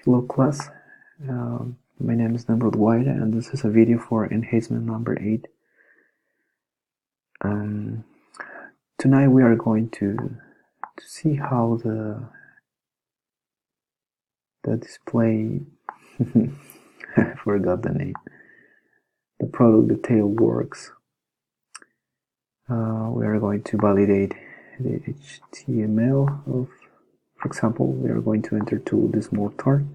Hello class, my name is Namrud White and this is a video for enhancement number 8. Tonight we are going to see how the display I forgot the name, the product detail works. We are going to validate the HTML of, for example, we are going to enter to this mortar.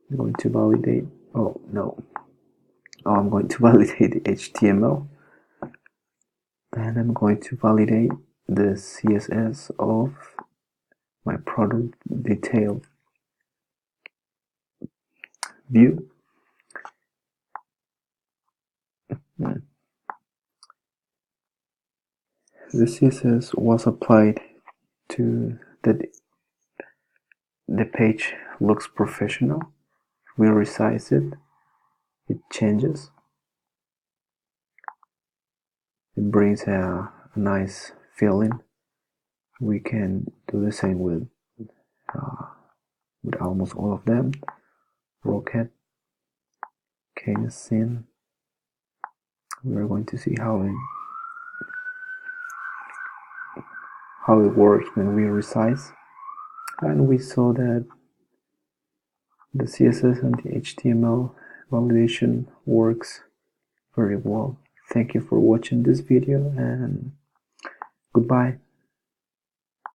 I'm going to validate, I'm going to validate the HTML, and I'm going to validate the CSS of my product detail view. The CSS was applied to the page looks professional. We resize it, it changes, it brings a nice feeling. We can do the same with almost all of them. Rocket, Scene. We are going to see how it works when we resize, and we saw that the CSS and the HTML validation works very well. Thank you for watching this video and goodbye.